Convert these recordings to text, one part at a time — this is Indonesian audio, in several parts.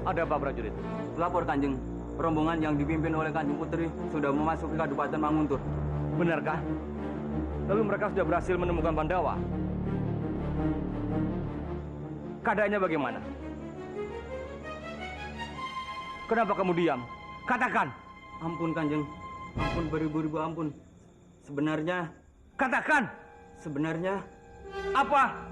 Ada apa prajurit? Lapor Kanjeng, rombongan yang dipimpin oleh Kanjeng Putri sudah memasuki Kabupaten Manguntur. Benarkah? Lalu mereka sudah berhasil menemukan Pandawa? Keadaannya bagaimana? Kenapa kamu diam? Katakan! Ampun Kanjeng, ampun beribu-ribu ampun. Sebenarnya... Katakan! Sebenarnya... Apa?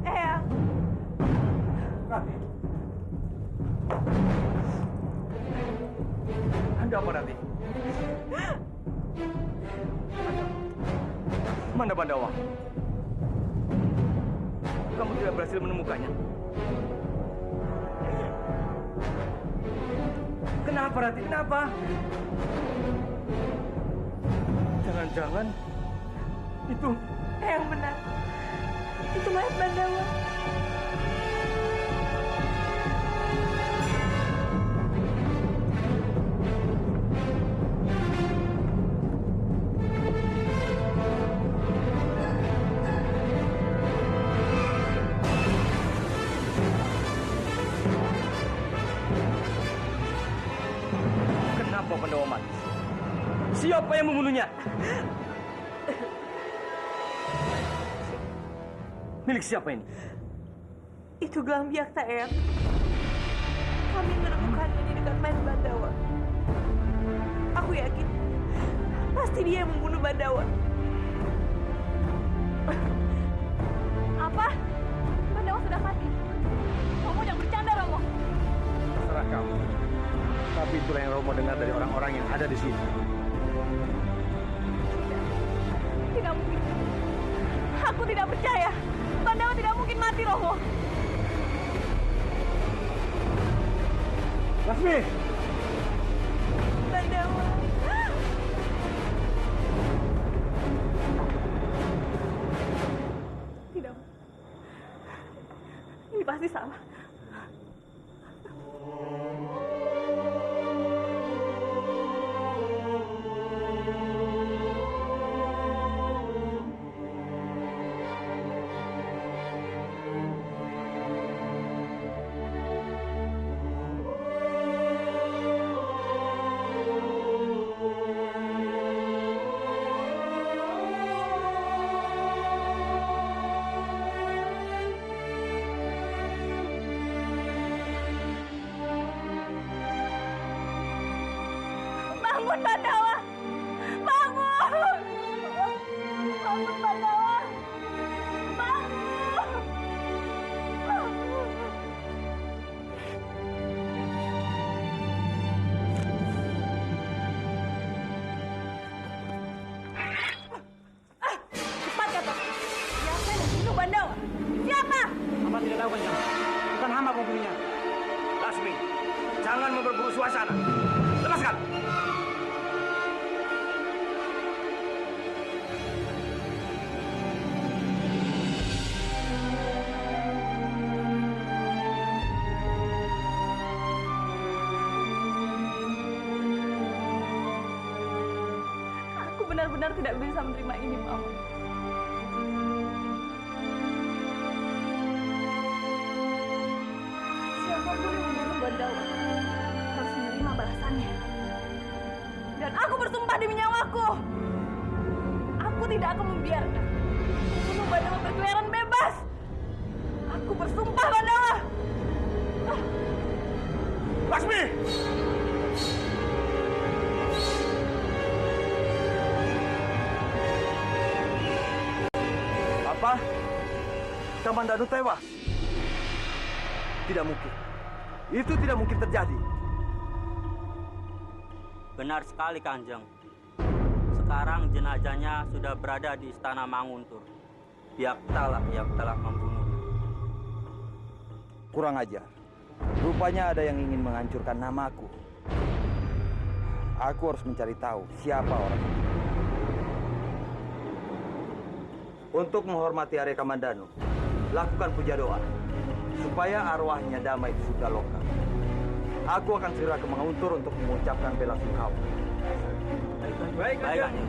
Eyang. Ada apa nanti? Mana Pandawa? Kamu tidak berhasil menemukannya. Kenapa, Rati? Kenapa? Jangan-jangan itu... Eyang benar. Itu mayat Pandawa. Kenapa Pandawa mati? Siapa yang membunuhnya? Milik siapa ini? Itu gelang biakta, Eyang. Kami menemukannya di dekat mayat Pandawa. Aku yakin pasti dia yang membunuh Pandawa. Apa? Pandawa sudah mati. Kamu jangan bercanda, Romo. Terserah kamu. Tapi itulah yang Romo dengar dari orang-orang yang ada di sini. Tidak mungkin. Aku tidak percaya. Pandawa tidak mungkin mati, Romo. Lasmi! Pandawa. Tidak. Ini pasti salah. Bangun, Pandawa! Bangun! Bangun, Pandawa! Bangun! Cepat kata! Siapa yang membunuh Pandawa? Siapa? Hamba tidak tahu, Kanjeng. Bukan hamba pembunuhnya. Lasmi, jangan memperburuk suasana. Lepaskan! Aku benar-benar tidak bisa menerima ini, Mama. Siapapun yang membunuh Pandawa harus menerima balasannya. Dan aku bersumpah demi nyawaku, aku tidak akan membiarkan pembunuh Pandawa berkeliaran bebas. Aku bersumpah, Pandawa. Lasmi! Apa? Kamandanu tewas? Tidak mungkin. Itu tidak mungkin terjadi. Benar sekali Kanjeng. Sekarang jenazahnya sudah berada di Istana Manguntur. Biaktalah yang telah membunuhnya. Kurang ajar. Rupanya ada yang ingin menghancurkan namaku. Aku harus mencari tahu siapa orang itu. Untuk menghormati Arya Kamandanu, lakukan puja doa supaya arwahnya damai di surga loka. Aku akan segera ke Manguntur untuk mengucapkan bela sungkawa. Baik, Baik, Kanjeng. Kanjeng.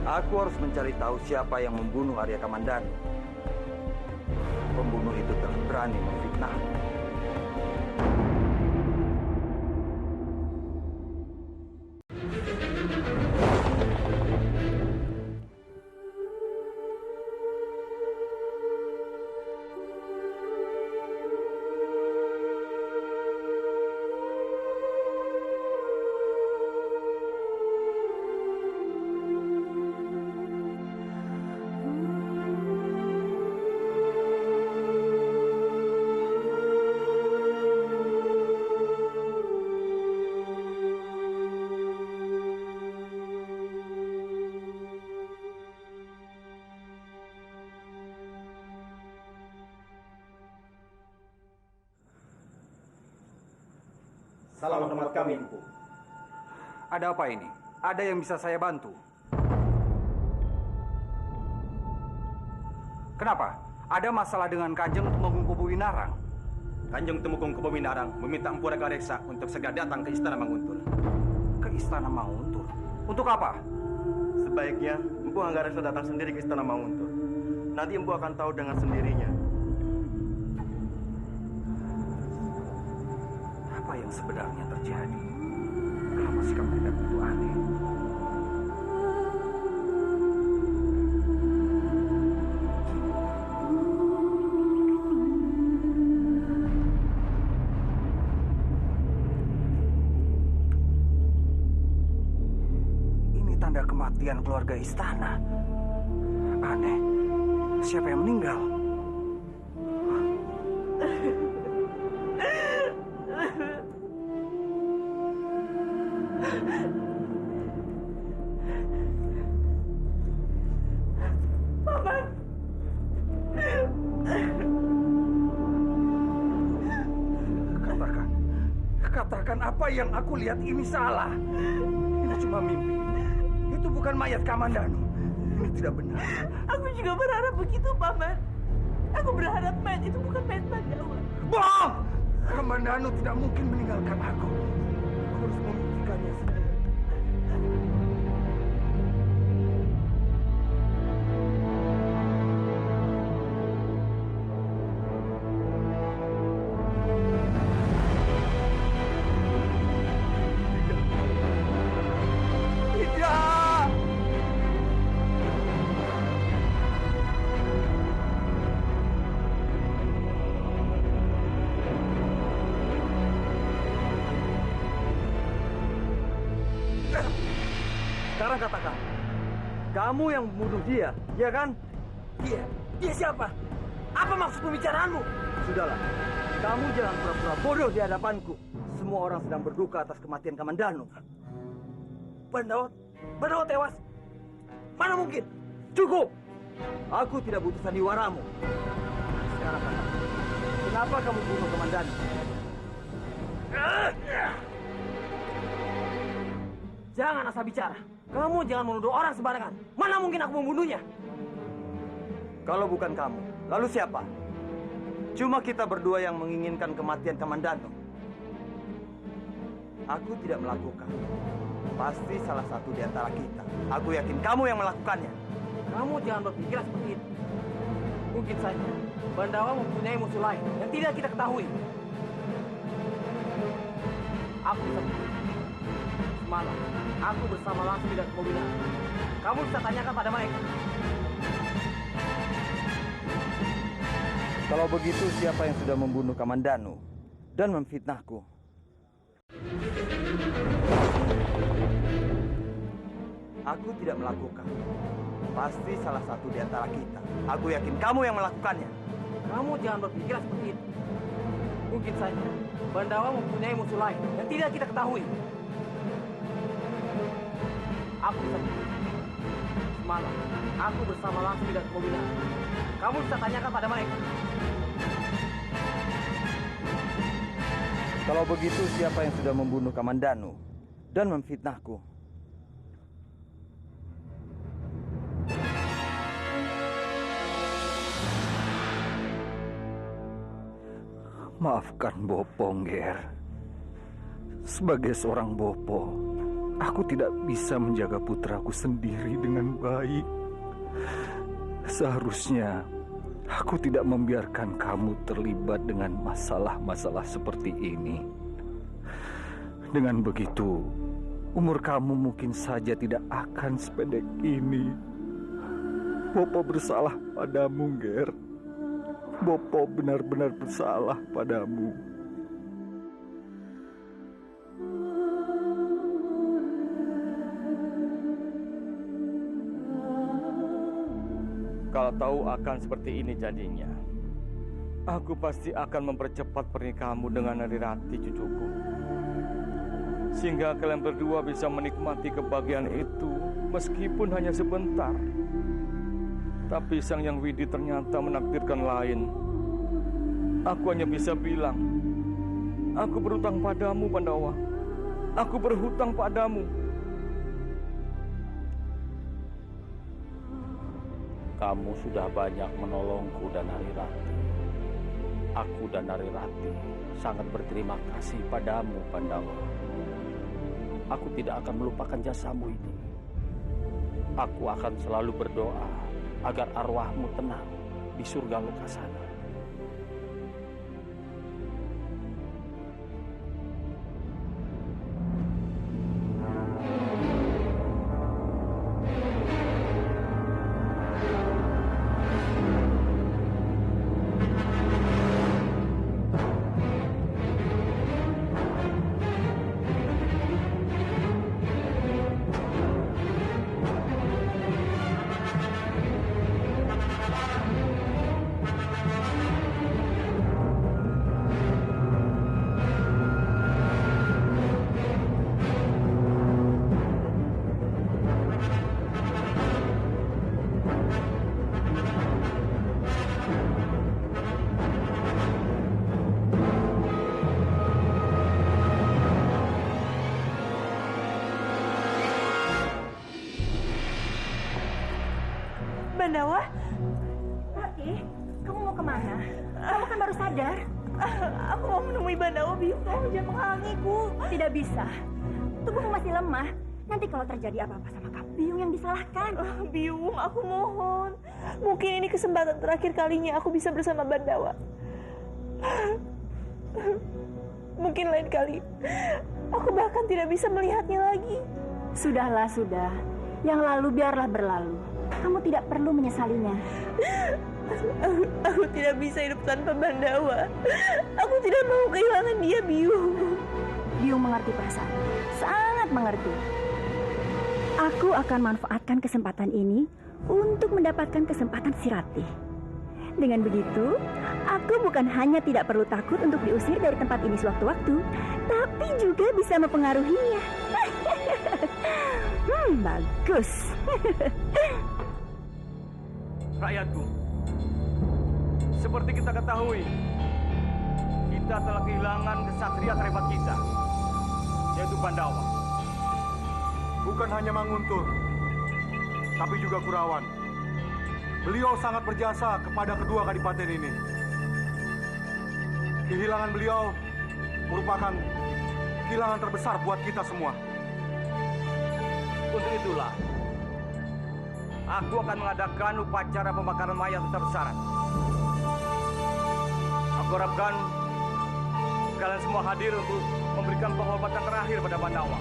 Aku harus mencari tahu siapa yang membunuh Arya Kamandanu. Pembunuh itu telah berani memfitnah. Salam hormat kami, Empu. Ada apa ini? Ada yang bisa saya bantu? Kenapa? Ada masalah dengan Kanjeng Tumenggung Winarang? Kanjeng Tumenggung Winarang meminta Empu Raka Reksa untuk segera datang ke Istana Manguntur. Ke Istana Manguntur? Untuk apa? Sebaiknya Empu Angga Reksa datang sendiri ke Istana Manguntur. Nanti Empu akan tahu dengan sendirinya. Apa yang sebenarnya terjadi? Kenapa sikap mereka begitu aneh? Ini tanda kematian keluarga istana. Aneh. Siapa yang meninggal? Katakan apa yang aku lihat ini salah. Ini cuma mimpi. Itu bukan mayat Kamandanu. Ini tidak benar. Aku juga berharap begitu, Paman. Aku berharap mayat itu bukan mayat Pandawa. Bohong! Kamandanu tidak mungkin meninggalkan aku. Aku harus membuktikannya sendiri. Sekarang katakan, kamu yang membunuh dia, ya kan? Dia? Dia siapa? Apa maksud pembicaraanmu? Sudahlah, kamu jangan pura-pura bodoh di hadapanku. Semua orang sedang berduka atas kematian Kamandanu. Pandawa tewas? Mana mungkin? Cukup! Aku tidak butuh sandiwaramu. Sekarang katakan, kenapa kamu bunuh Kamandanu? Jangan asal bicara. Kamu jangan menuduh orang sembarangan. Mana mungkin aku membunuhnya? Kalau bukan kamu, lalu siapa? Cuma kita berdua yang menginginkan kematian Kamandanu. Aku tidak melakukan. Pasti salah satu di antara kita. Aku yakin kamu yang melakukannya. Kamu jangan berpikir seperti itu. Mungkin saja Pandawa mempunyai musuh lain yang tidak kita ketahui. Aku bisa buktikan. Semalam, aku bersama langsung tidak Kemowina. Kamu bisa tanyakan pada mereka. Kalau begitu, siapa yang sudah membunuh Kamandanu dan memfitnahku? Aku tidak melakukan. Pasti salah satu di antara kita. Aku yakin kamu yang melakukannya. Kamu jangan berpikir seperti itu. Mungkin saja Pandawa mempunyai musuh lain yang tidak kita ketahui. Aku bisa buktikan. Semalam, aku bersama langsung tidak Kemowina. Kamu bisa tanyakan pada mereka. Kalau begitu, siapa yang sudah membunuh Kamandanu dan memfitnahku? Maafkan Bopo, Ngger. Sebagai seorang Bopo, aku tidak bisa menjaga putraku sendiri dengan baik. Seharusnya aku tidak membiarkan kamu terlibat dengan masalah-masalah seperti ini. Dengan begitu, umur kamu mungkin saja tidak akan sependek ini. Bopo bersalah padamu, Ngger. Bopo benar-benar bersalah padamu. Kalau tahu akan seperti ini jadinya, aku pasti akan mempercepat pernikahanmu dengan Narirati, cucuku. Sehingga kalian berdua bisa menikmati kebahagiaan itu meskipun hanya sebentar. Tapi Sang Yang Widi ternyata menakdirkan lain. Aku hanya bisa bilang, aku berhutang padamu, Pandawa. Aku berhutang padamu. Kamu sudah banyak menolongku dan Narirati. Aku dan Narirati sangat berterima kasih padamu, Pandawa. Aku tidak akan melupakan jasamu ini. Aku akan selalu berdoa agar arwahmu tenang di surga Lokasana. Bandawa? Rati, kamu mau kemana? Kamu kan baru sadar. Aku mau menemui Bandawa, Biung. Tolong jangan menghalangiku. Tidak bisa. Tubuhmu masih lemah. Nanti kalau terjadi apa-apa sama kamu, Biung yang disalahkan. Biung, aku mohon. Mungkin ini kesempatan terakhir kalinya aku bisa bersama Bandawa. Mungkin lain kali aku bahkan tidak bisa melihatnya lagi. Sudahlah, sudah. Yang lalu biarlah berlalu. Kamu tidak perlu menyesalinya. Aku tidak bisa hidup tanpa Bandawa. Aku tidak mau kehilangan dia, Biung. Biung mengerti perasaan. Sangat mengerti. Aku akan manfaatkan kesempatan ini untuk mendapatkan kesempatan si Rati. Dengan begitu, aku bukan hanya tidak perlu takut untuk diusir dari tempat ini sewaktu-waktu, tapi juga bisa mempengaruhinya. Bagus. Rakyatku, seperti kita ketahui, kita telah kehilangan kesatria terhebat kita, yaitu Pandawa. Bukan hanya Manguntur, tapi juga Kurawan. Beliau sangat berjasa kepada kedua kadipaten ini. Kehilangan beliau merupakan kehilangan terbesar buat kita semua. Untuk itulah, aku akan mengadakan upacara pembakaran mayat besar-besaran. Aku harapkan kalian semua hadir untuk memberikan penghormatan terakhir pada Pandawa.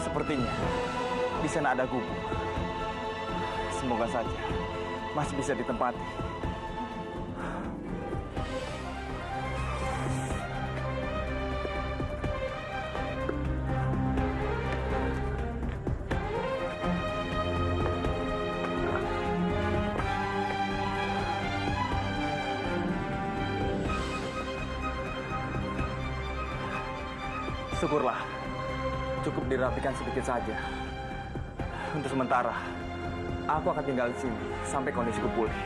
Sepertinya di sana ada gubuk. Semoga saja masih bisa ditempati. Syukurlah. Cukup dirapikan sedikit saja. Untuk sementara, aku akan tinggal di sini sampai kondisiku pulih.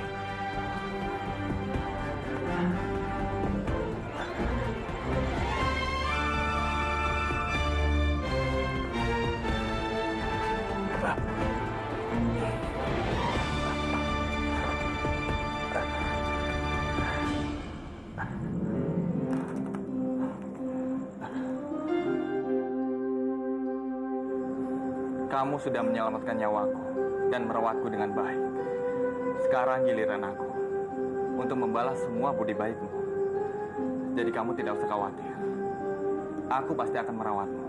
Kamu sudah menyelamatkan nyawaku dan merawatku dengan baik. Sekarang giliran aku untuk membalas semua budi baikmu. Jadi kamu tidak usah khawatir. Aku pasti akan merawatmu.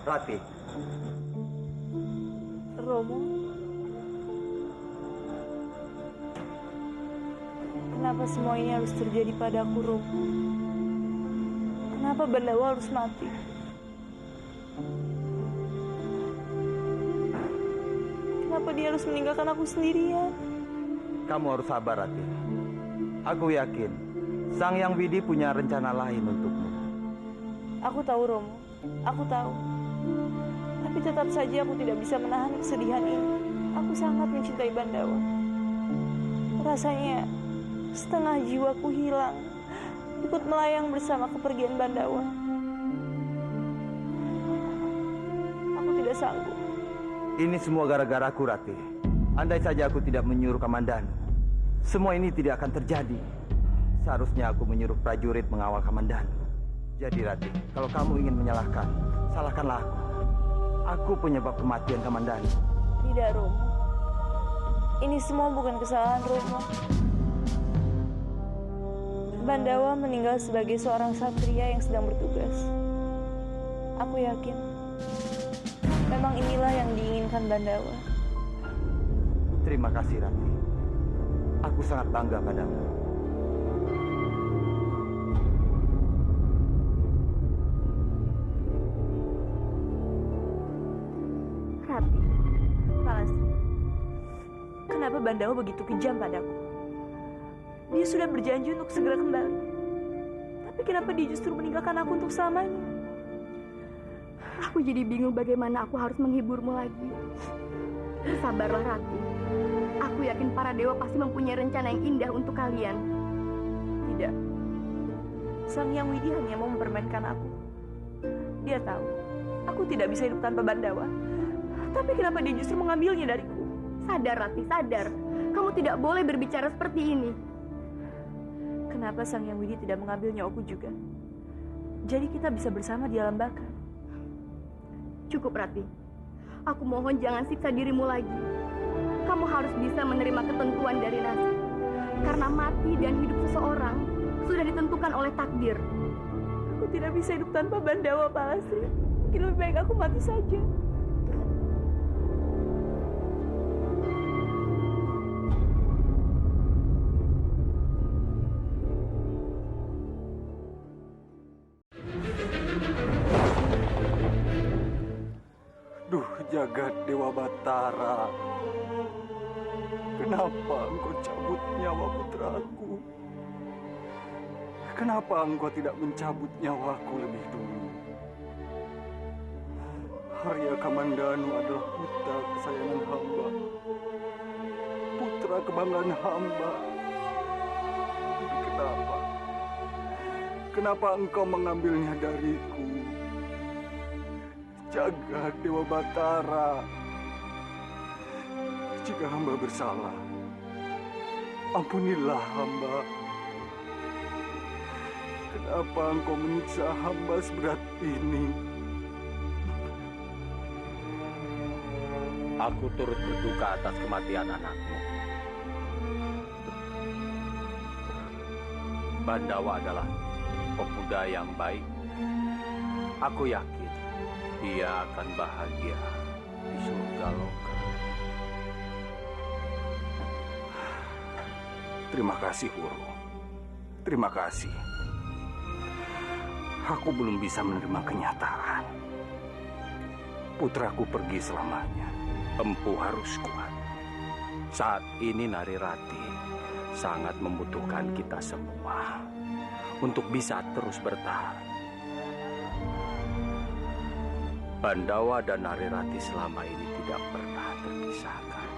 Rati. Romo, kenapa semua ini harus terjadi padaku, Romo? Kenapa Bandawa harus mati? Kenapa dia harus meninggalkan aku sendirian? Kamu harus sabar, Rati. Aku yakin Sang Yang Widi punya rencana lain untukmu. Aku tahu, Romo. Aku tahu. Tapi tetap saja aku tidak bisa menahan kesedihan ini. Aku sangat mencintai Bandawa. Rasanya setengah jiwaku hilang, ikut melayang bersama kepergian Bandawa. Aku tidak sanggup. Ini semua gara-gara aku, Rati. Andai saja aku tidak menyuruh Kamandanu, semua ini tidak akan terjadi. Seharusnya aku menyuruh prajurit mengawal Kamandanu. Jadi Rati, kalau kamu ingin menyalahkan, salahkanlah aku. Aku penyebab kematian Kamandanu. Tidak, Romo. Ini semua bukan kesalahan Romo. Bandawa meninggal sebagai seorang satria yang sedang bertugas. Aku yakin, memang inilah yang diinginkan Bandawa. Terima kasih, Rati. Aku sangat bangga padamu. Rati, Palastri, kenapa Bandawa begitu kejam padaku? Dia sudah berjanji untuk segera kembali. Tapi kenapa dia justru meninggalkan aku untuk selamanya? Aku jadi bingung bagaimana aku harus menghiburmu lagi. Sabarlah, Rati. Aku yakin para dewa pasti mempunyai rencana yang indah untuk kalian. Tidak. Sang Yang Widi hanya mau mempermainkan aku. Dia tahu aku tidak bisa hidup tanpa Bandawa. Tapi kenapa dia justru mengambilnya dariku? Sadar, Rati, sadar. Kamu tidak boleh berbicara seperti ini. Kenapa Sang Yang Widi tidak mengambil nyawaku juga? Jadi kita bisa bersama di alam baka. Cukup, Rati. Aku mohon jangan siksa dirimu lagi. Kamu harus bisa menerima ketentuan dari nasib. Karena mati dan hidup seseorang sudah ditentukan oleh takdir. Aku tidak bisa hidup tanpa Bandawa, Palastri. Mungkin lebih baik aku mati saja. Duh, jagat Dewa Batara. Kenapa engkau cabut nyawa putraku? Kenapa engkau tidak mencabut nyawaku lebih dulu? Arya Kamandanu adalah putra kesayangan hamba. Putra kebanggaan hamba. Tapi kenapa? Kenapa engkau mengambilnya dariku? Jagat Dewa Batara. Jika hamba bersalah, ampunilah hamba. Kenapa engkau menyiksa hamba seberat ini? Aku turut berduka atas kematian anakmu. Bandawa adalah pemuda yang baik. Aku yakin dia akan bahagia di surga loka. Terima kasih, Wuru. Terima kasih. Aku belum bisa menerima kenyataan. Putraku pergi selamanya. Empu harus kuat. Saat ini Narirati sangat membutuhkan kita semua untuk bisa terus bertahan. Pandawa dan Narirati selama ini tidak pernah terpisahkan.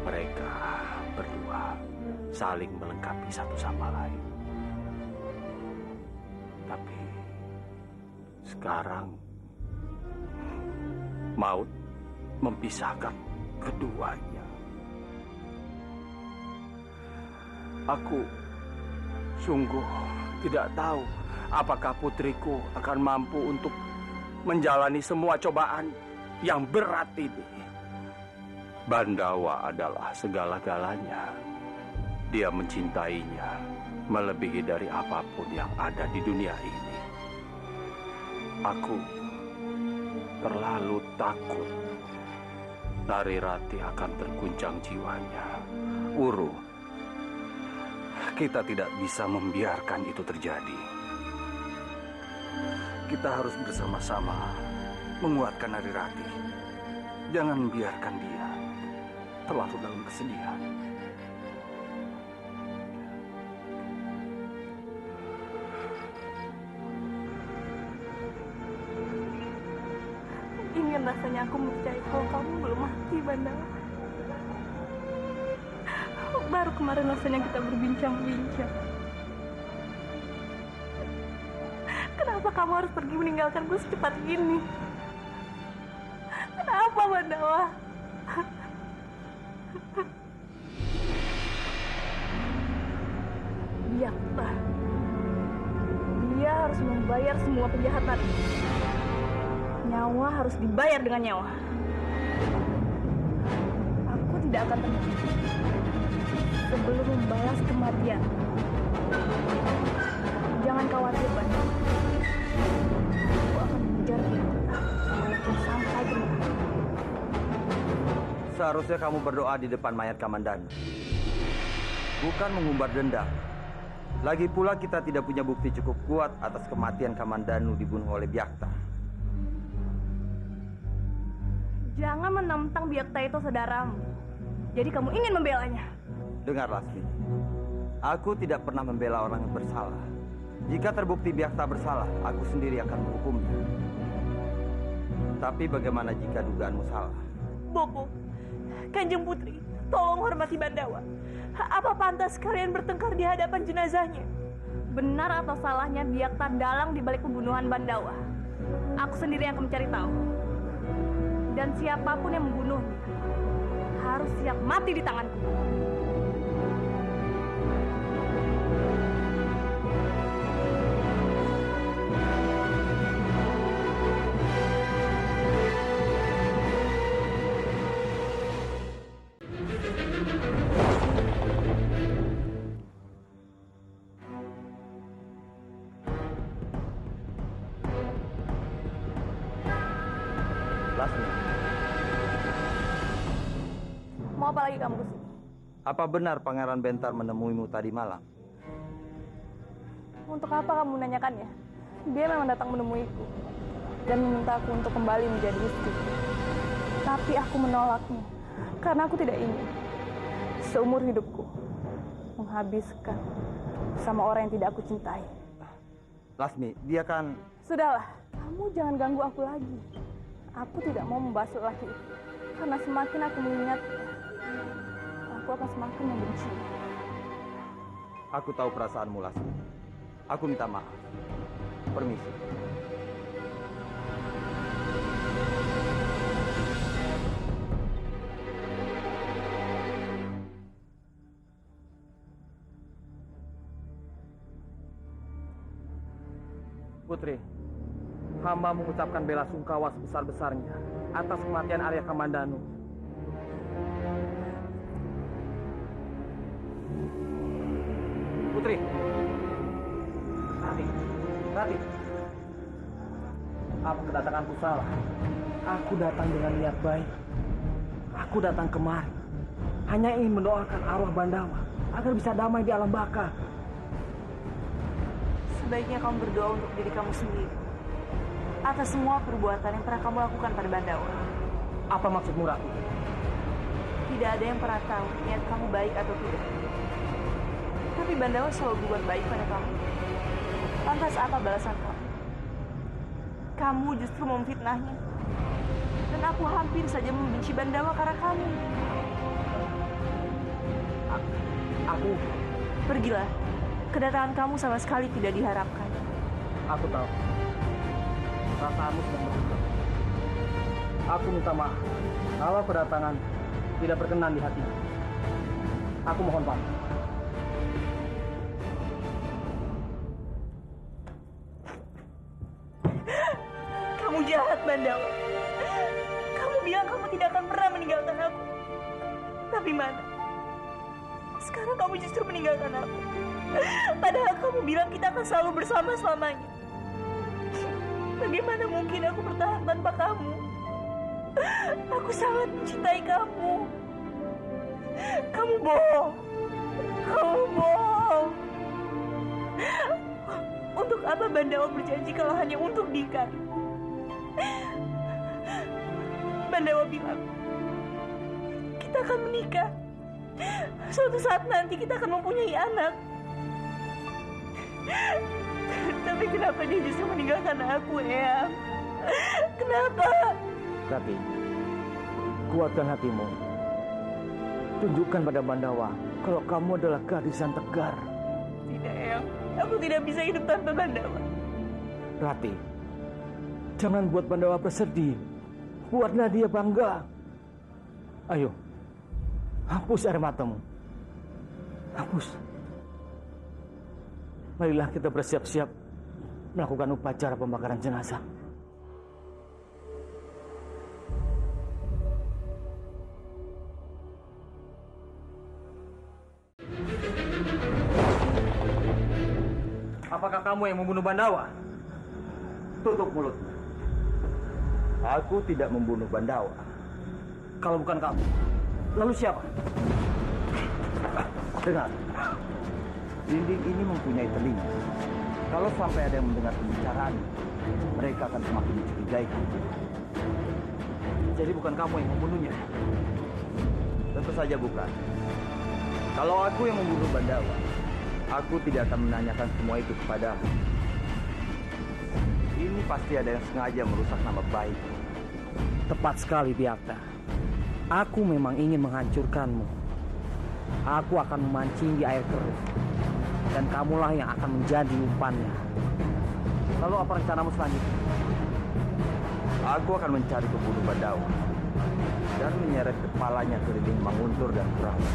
Mereka berdua saling melengkapi satu sama lain. Tapi sekarang maut memisahkan keduanya. Aku sungguh tidak tahu apakah putriku akan mampu untuk menjalani semua cobaan yang berat ini. Bandawa adalah segala-galanya. Dia mencintainya melebihi dari apapun yang ada di dunia ini. Aku terlalu takut Narirati akan terguncang jiwanya. Wuru, kita tidak bisa membiarkan itu terjadi. Kita harus bersama-sama menguatkan Narirati. Jangan biarkan dia terlalu dalam kesedihan. Ingin rasanya aku percaya kalau kamu belum mati, Bandawa. Baru kemarin rasanya kita berbincang-bincang. Kenapa kamu harus pergi meninggalkanku secepat ini? Kenapa, Bandawa? Biakta. Dia harus membayar semua kejahatan. Nyawa harus dibayar dengan nyawa. Aku tidak akan tenang sebelum membalas kematian. Jangan khawatir, Bandawa. Aku akan mengejar dia walaupun sampai ke neraka. Seharusnya kamu berdoa di depan mayat Kamandanu, bukan mengumbar dendam. Lagi pula kita tidak punya bukti cukup kuat atas kematian Kamandanu dibunuh oleh Biakta. Jangan menentang Biakta itu saudaramu. Jadi kamu ingin membelanya. Dengar, Lasmi. Aku tidak pernah membela orang yang bersalah. Jika terbukti Biakta bersalah, aku sendiri akan menghukumnya. Tapi bagaimana jika dugaanmu salah? Bopo, Kanjeng Putri, tolong hormati Bandawa. Apa pantas kalian bertengkar di hadapan jenazahnya? Benar atau salahnya Biakta dalang di balik pembunuhan Bandawa. Aku sendiri yang akan mencari tahu. Dan siapapun yang membunuhnya harus siap mati di tanganku. Lasmi, Mau apa lagi kamu kesini? apa benar Pangeran Bentar menemuimu tadi malam? Untuk apa kamu menanyakannya? Dia memang datang menemuiku dan meminta aku untuk kembali menjadi istri. Tapi aku menolaknya karena aku tidak ingin seumur hidupku menghabiskan bersama orang yang tidak aku cintai. Lasmi, dia kan... Sudahlah, kamu jangan ganggu aku lagi. Aku tidak mau membahas lelaki itu karena semakin aku mengingatnya, aku akan semakin membenci. Aku tahu perasaanmu, Lasmi. Aku minta maaf. Permisi. Putri, hamba mengucapkan bela sungkawa sebesar-besarnya atas kematian Arya Kamandanu. Putri, Rati, Apa kedatanganku salah? Aku datang dengan niat baik. Aku datang kemari hanya ingin mendoakan arwah Bandawa agar bisa damai di alam baka. Sebaiknya kamu berdoa untuk diri kamu sendiri atas semua perbuatan yang pernah kamu lakukan pada Bandawa. Apa maksudmu, Ratu? Tidak ada yang pernah tahu niat kamu baik atau tidak. Tapi Bandawa selalu berbuat baik pada kamu. Lantas apa balasan kamu? Kamu justru memfitnahnya. Dan aku hampir saja membenci Bandawa karena kamu. Aku... Pergilah. Kedatangan kamu sama sekali tidak diharapkan. Aku tahu. Perasaanmu sedang berubah. Aku minta maaf kalau kedatangan tidak berkenan di hatimu. Aku mohon pamit. Kamu jahat, Bandawa. Kamu bilang kamu tidak akan pernah meninggalkan aku. Tapi mana? Sekarang kamu justru meninggalkan aku. Padahal kamu bilang kita akan selalu bersama selamanya. Bagaimana mungkin aku bertahan tanpa kamu? Aku sangat mencintai kamu. Kamu bohong. Kamu bohong. Untuk apa Bandawa berjanji kalau hanya untuk Dika? Bandawa bilang kita akan menikah. Suatu saat nanti kita akan mempunyai anak. Tapi kenapa dia justru meninggalkan aku, Eyang? Kenapa? Rati, kuatkan hatimu. Tunjukkan pada Bandawa kalau kamu adalah gadis yang tegar. Tidak, Eyang. Aku tidak bisa hidup tanpa Bandawa. Rati, jangan buat Bandawa bersedih. Buatlah dia bangga. Ayo, hapus air matamu. Hapus. Marilah kita bersiap-siap melakukan upacara pembakaran jenazah. Apakah kamu yang membunuh Bandawa? Tutup mulutmu. Aku tidak membunuh Bandawa. Kalau bukan kamu, lalu siapa? Dengar. Dinding ini mempunyai telinga. Kalau sampai ada yang mendengar pembicaraan, mereka akan semakin mencurigai kamu. Jadi bukan kamu yang membunuhnya? Tentu saja bukan. Kalau aku yang membunuh Bandawa, aku tidak akan menanyakan semua itu kepadamu. Ini pasti ada yang sengaja merusak nama baik. Tepat sekali, Biakta. Aku memang ingin menghancurkanmu. Aku akan memancing di air keruh. Dan kamulah yang akan menjadi umpannya. Lalu apa rencanamu selanjutnya? Aku akan mencari pembunuh Bandawa dan menyeret kepalanya ke dinding Manguntur dan Kurawan.